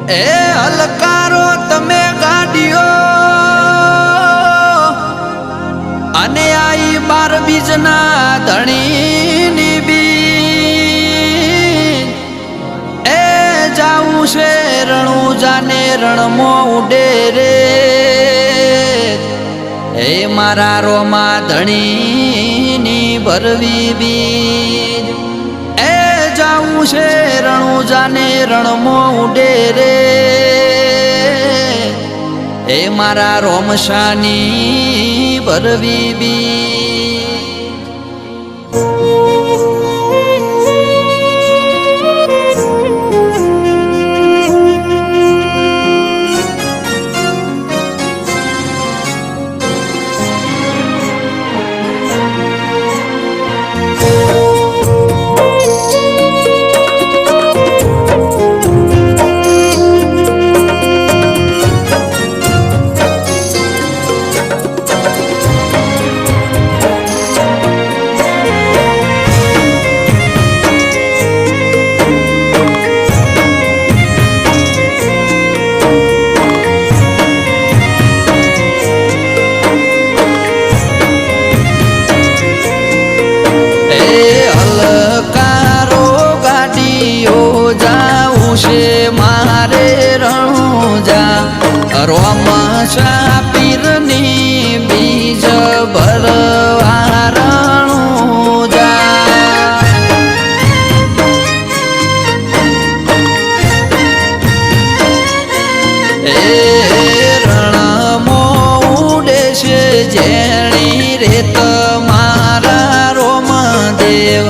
એ હલકારો તમે ગાડીઓ અને આઈ 12 બીજના ધણીની બી એ જાવું છે રણું જાને રણમાં ઉડે રે એ મારા રોમા ધણીની ભરવી બીજ એ જાવું છે રણું જાને રણમાં ઉડે રે એ મારા રોમશાની ભરવી બીજ મારે રણુજા રોમશા પીરની બીજ ભરવા રણુજા એ રણમો ઉડે છે જેણી રેત મારા રોમદેવ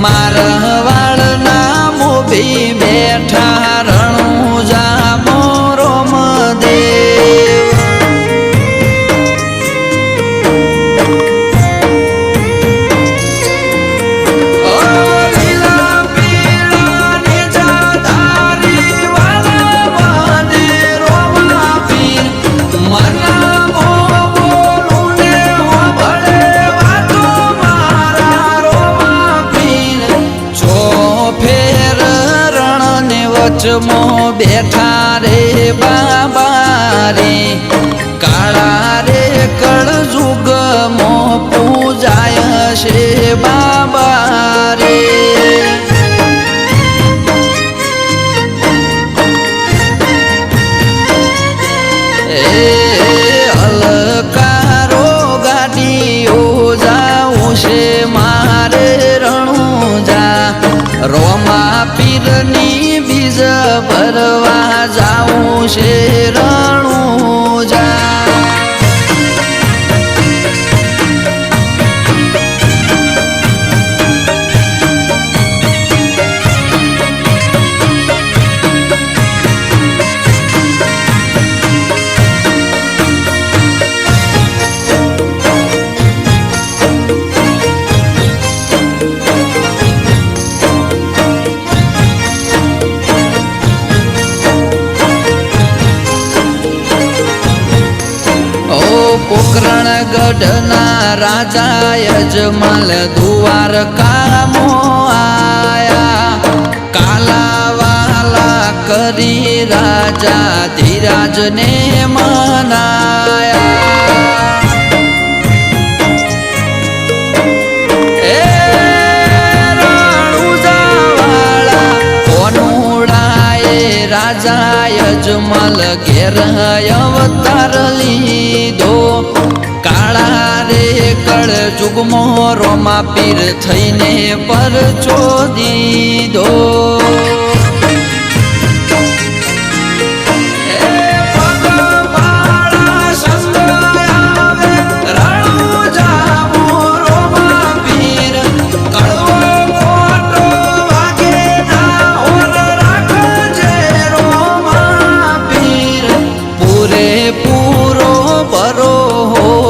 મારા વાળના મોભી બેઠા રણુજા મોરોમદેવ લીલા પીળા નિજાધારી વાલા મને રોમા પીર મના બોલું ને ભળે વાતો મારા રોમા પીર જો ફેર વચમો બેઠા રે બાબા રે કાળા રે કળજુગ મો પૂજાય છે બાબા રે એ હલકારો ગાડીઓ જાવું છે મારે રણુજા રોમા પીરની બીજ ભરવા જાવું છે રણુજા પોકરણગઢના રાજા યજમલ દ્વારકામો આયા કાલાવાલા કરી રાજા ધીરાજને મનાયા એ રણુજાવાળા કોનુડાએ રાજા યજમલ ઘેર અવતાર લીધો કાળા રે કળ જુગમો રોમા પીર થઈને પરચો દીધો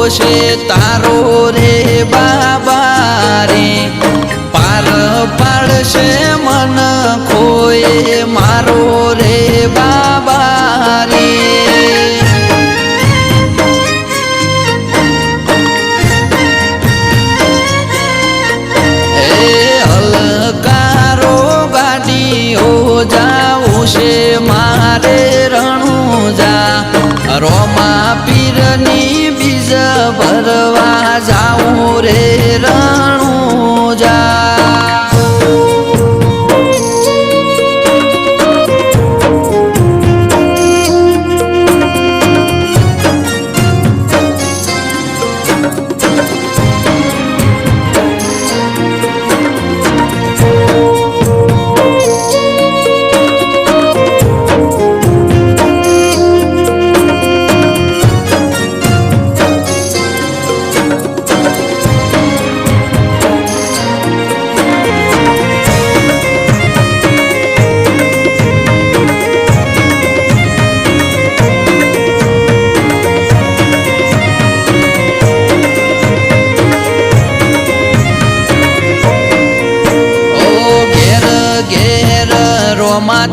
છે તારો રે બાબા રે પાર પાડશે મન ખોએ મારો રે બાબા રે એ હલકારો ગાડીઓ જાવું છે મારે જાઉં રે રણુજા.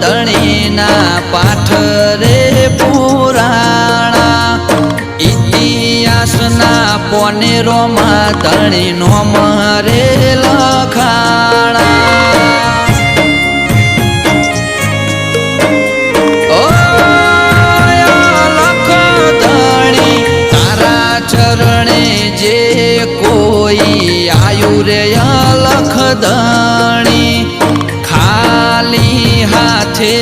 ધણીના પાઠ રે પુરાણા ઇતિહાસના પોનેરોમાં ધણીનો મરે લખાણા. લખ ધણી તારા ચરણે જે કોઈ આયુ રે લખ ધણી ખાલી હાથે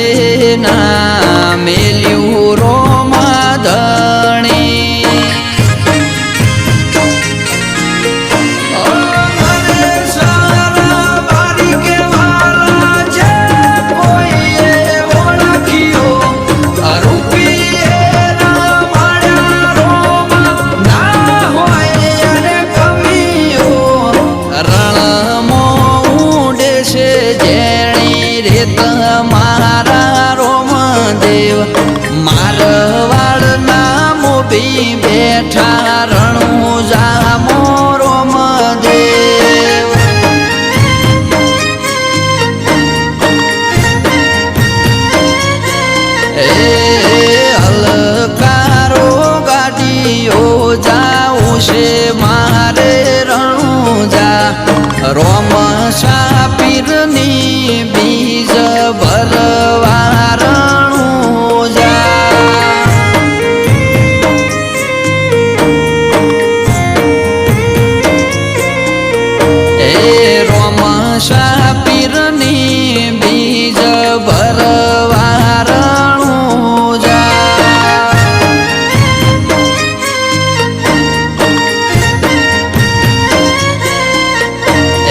ના મેલ્યું રોમા ધણી. મારા રોમદેવ મારવાડના મોભી બેઠા રણુજા મો રોમદેવ. હલકારો ગાડીઓ જાઉં છે મારે રણુજા રોમ સાપીરની બીજ ભરવા રણુજા. એ રોમ સાપીરની બીજ ભરવા રણુજા.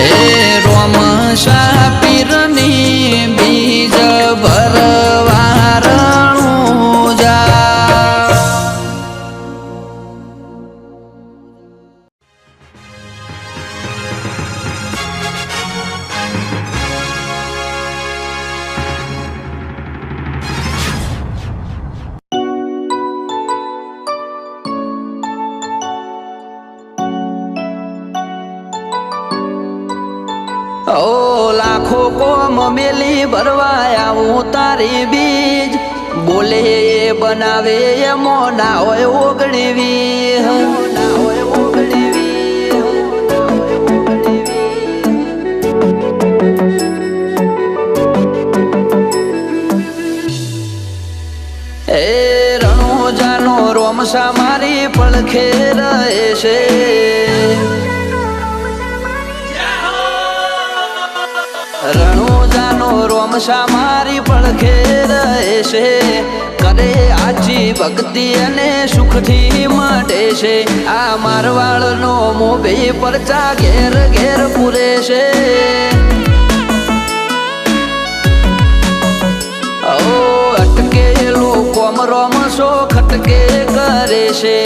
એ રોમ સાપીરની બીજ ભરવા રણુજા. ઓ લાખો કોમ મેલી ભરવા આવું તારી બીજ બોલે બનાવે એમો ના હોય ઓગણીવી. એ રણુજાનો રોમસા મારી પડખે રહે છે. રણુજાનો રોમસા મારી પડખે રહે છે. કરે આજી ભક્તિ અને સુખથી મળે છે. આ મારવાડનો મોભી પરચા ઘેર ઘેર પૂરે છે. અટકેલો કોમ રોમસો ખટકે કરે છે.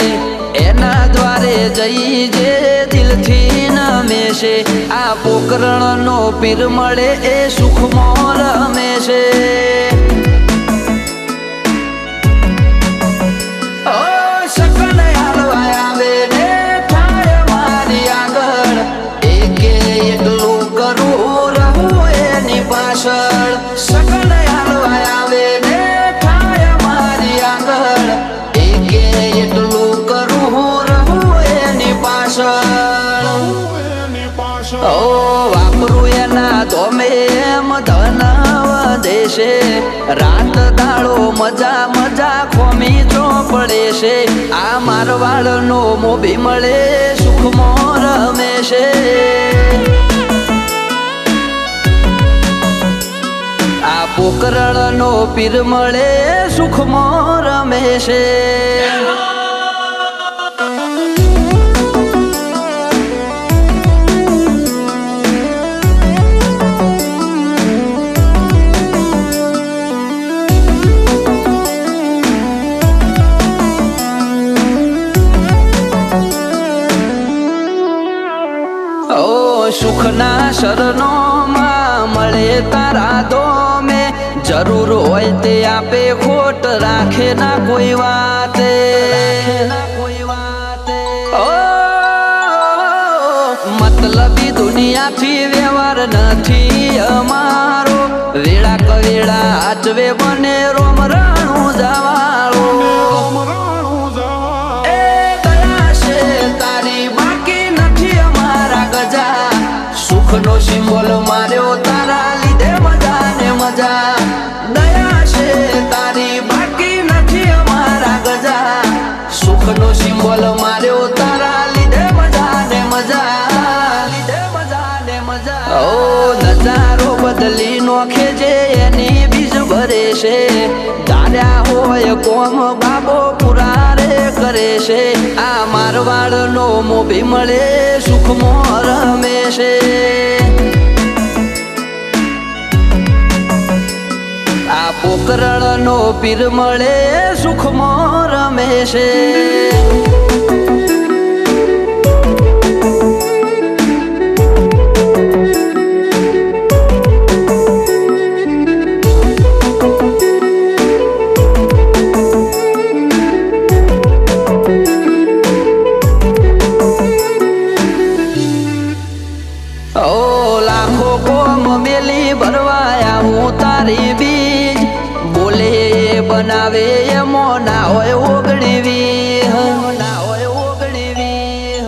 એના દ્વારે જઈ જે દિલથી નમે છે. આ પોકરણનો પીર મળે એ સુખમાં રમે છે. સકન હાલવા આવે ને થાય મારી આગળ એકે એટલું કરું રહું એની પાછળ. સકન હાલવા આવે ને થાય મારી આગળ એકે એટલું કરું રહું એની પાછળ. વાપરું એના ધોમે એમ ધન વધે છે. રાત દાડો મજા મજા ખોમી ચો પડે છે. આ મારવાડનો મોભી મળે સુખમાં રમેશે. આ પોકરણનો પીર મળે સુખમાં રમેશે. સુખના શરણોમાં મળે તારા દોમે, જરૂર હોય તે આપે ખોટ રાખે ના કોઈ વાતે. મતલબી દુનિયાથી વ્યવહાર નથી અમારો, વેળા કવેળા આચવે બને રોમ રાણું જવાળો. સુખનો સિમ્બોલ માર્યો તારા લીધે મજા ને મજા. દયા છે તારી બાકી નથી અમારા ગજા. સુખનો સિમ્બોલ માર્યો તારા લીધે મજા ને મજા. લીધે મજા ને મજા. ઓ નજારો બદલી નોખે છે એની બીજ ભરે છે. ધાર્યા હોય કોમ બાબો પુરા રે કરે છે. આ મારવાડનો મોભી મળે સુખમાં રમેશે. આ પોકરણનો પીર મળે સુખમાં રમેશે. બનાવે એમો ના હોય ઓગણીવી, ના હોય ઓગણીવી.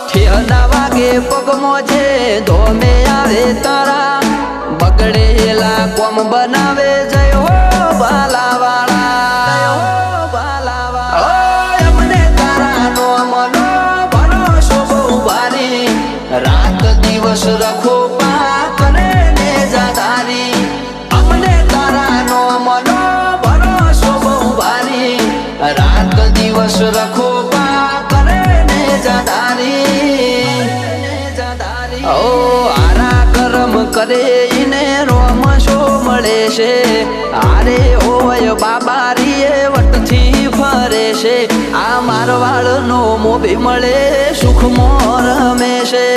ઠેના વાગે પગમો છે ધોમે આવે તારા, બગડેલા કોમ બનાવે જય હો બાલાવાળા. અમને તારા નો મનો ભરોસો બહુ ભારી, રાત દિવસ રખો પાક ને જાધારી. રાત દિવસ રખો પા કરે ને જાધારી. ઓ આરા કરમ કરે ઈને રોમ શો મળે છે. આરે હોય બાબારીએ વટથી ફરે છે. આ મારવાડનો મોભી મળે સુખમાં રમેશે.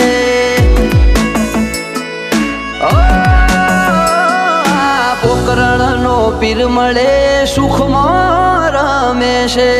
પોકરણનો પીર મળે સુખમાં રમેશે.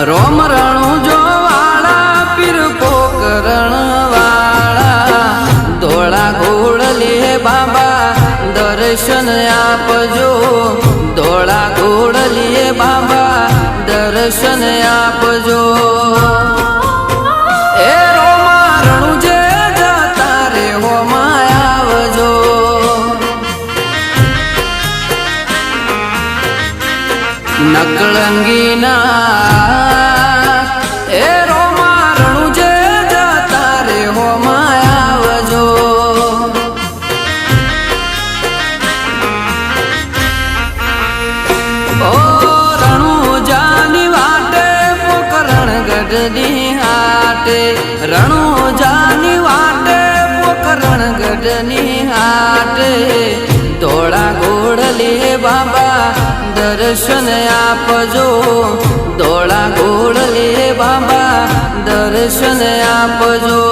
રોમ રણું જો વાળા પીર પોકરણ વાળા, ધોળા ઘોડલીએ બાબા દર્શન આપજો. ધોળા ઘોડલીએ બાબા દર્શન આપજો. એ રોમા રણું જે જતા રે હોમાં આવજો. નકળંગીના એ રોમા રણું જે જતા રે હોમાં આવજો. ઓ રણું જાની વાટે પોકરણ ગઢની હાટે. રણું જાની વાટે પોકરણ ગઢની દર્શન આપજો ધોળા ઘોડલે બાબા દર્શન આપજો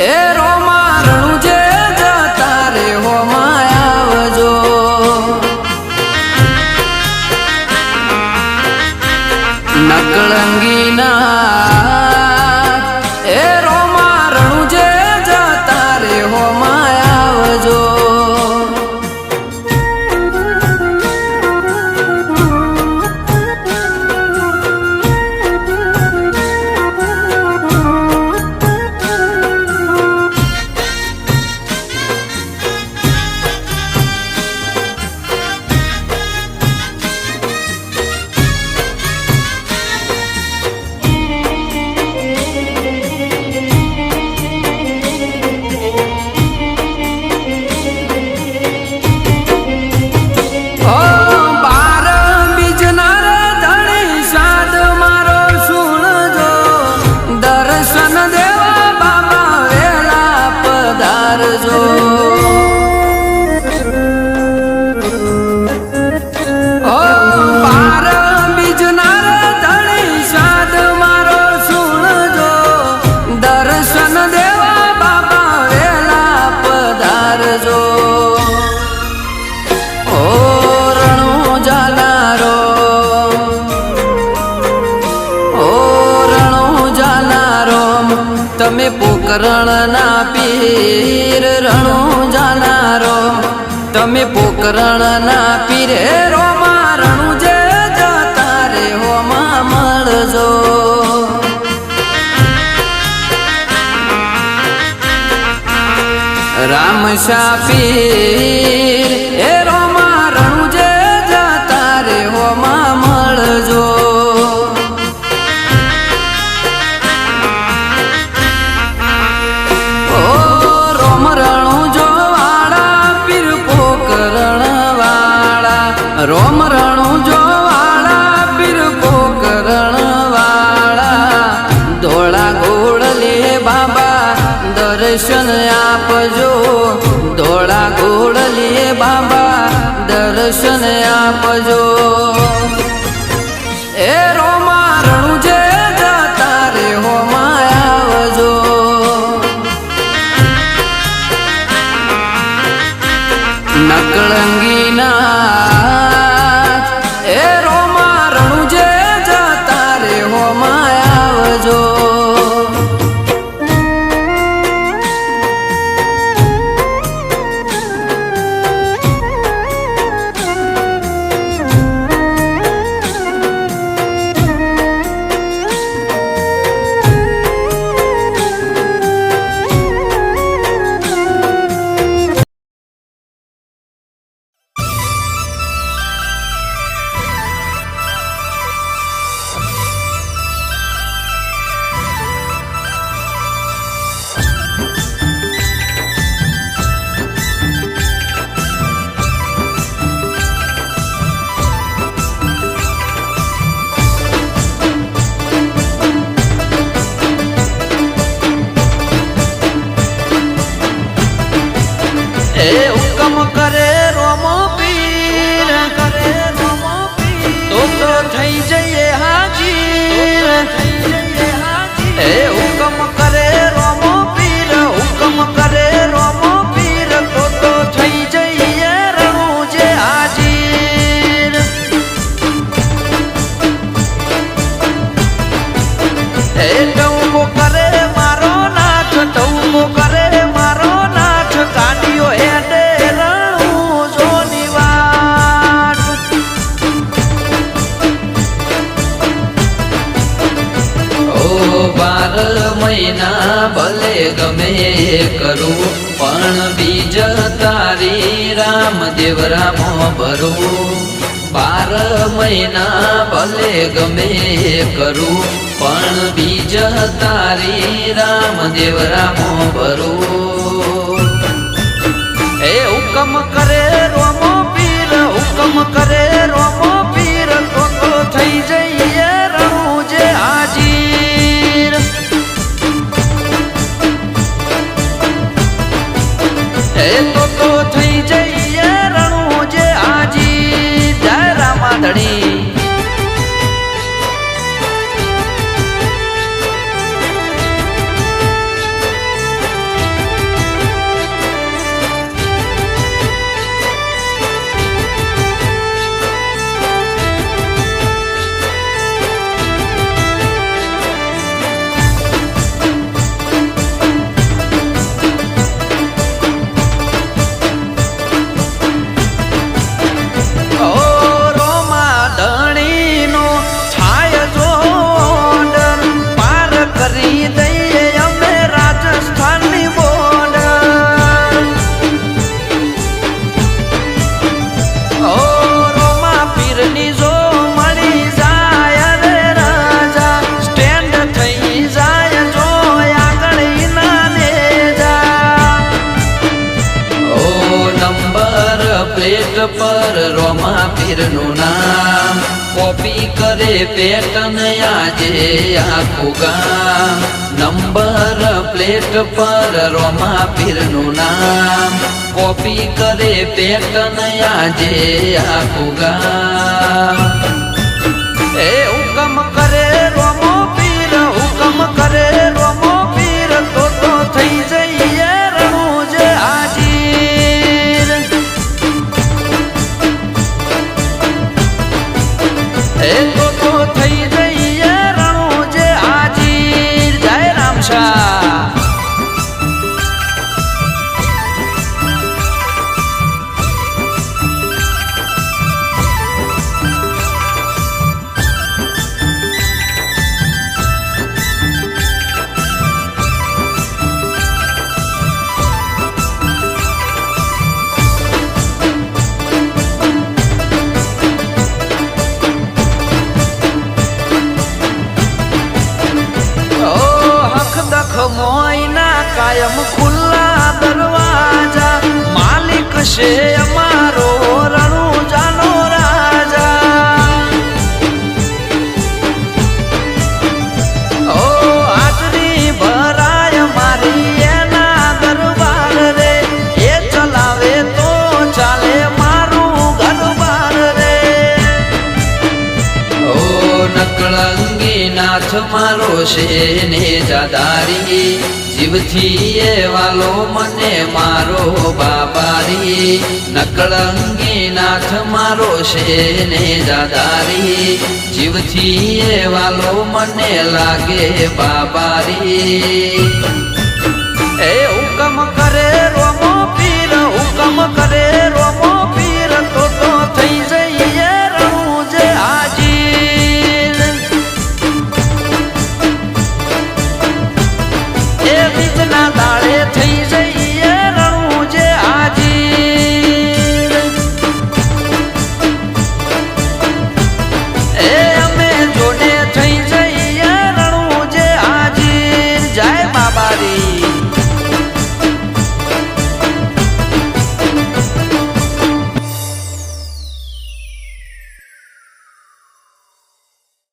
એ રોમારણું જે જતા રે હોમાં આવજો નકળંગીના એ રોમારણું જે જતા રે હોમાં આવજો તમે પોકરણના પીર રણું જાનારો તમે પોકરણના પીર રોમા રણું જે જતા રે હોમાં મળજો રામશા પીર એ રોમા રણું જે જતા રે હોમાં મળજો રોમ રણું જો વાળા પીર પોકરણ વાળા ધોળા ઘોડલે બાબા દર્શન આપજો ધોળા ઘોડલે બાબા દર્શન આપજો એ રોમા રણું જે જતા રે હોમાં આવજો નકળંગીના હુકમ કરે રોમો પીર તો થઈ જઈએ હાજીર એ હુકમ કરે રોમો પીર હુકમ કરે રોમો પીર તો થઈ જઈએ રણું જે હાજીર એ ટૌકો કરે મારો નાથ ટૌકો કરે મારો નાથ કાઢ્યો હેડે મહિના ભલે ગમે કરું પણ બીજ તારી રામદેવ રામો ભરું 12 મહિના ભલે ગમે કરું પણ બીજ તારી રામદેવ રામો ભરું એ હુકમ કરે રોમો પીર હુકમ કરે રોમો પીર તો થઈ જઈએ રણું જે હાજીર એ તો થઈ જઈએ રણું જે હાજીર ધણી પ્લેટ પર રોમા પીરનું નામ કોપી કરે પેટન આજે આખું ગામ નંબર પ્લેટ પર રોમા પીરનું નામ કોપી કરે પેટન આજે આખું ગામ એ હુકમ કરે રોમો પીર હુકમ કરે રોમો પીર તો થઈ જઈએ રણુજ હાજીર એ તો થઈ જઈએ રણુજ હાજીર જય રામશા મોઈના કાયમ ખુલ્લા દરવાજા માલિક છે અમારો રણુજાનો રાજા ઓ હાજરી ભરાય મારી એના દરબાર રે એ ચલાવે તો ચાલે મારું ઘરબાર રે ઓ નકળંગી નાથ મારો છે ને જાદારી જીવથી એ વાલો મને મારો બાબારી નકળંગી નાથ મારો છે ને જાદારી જીવથી એ વાલો મને લાગે બાબારી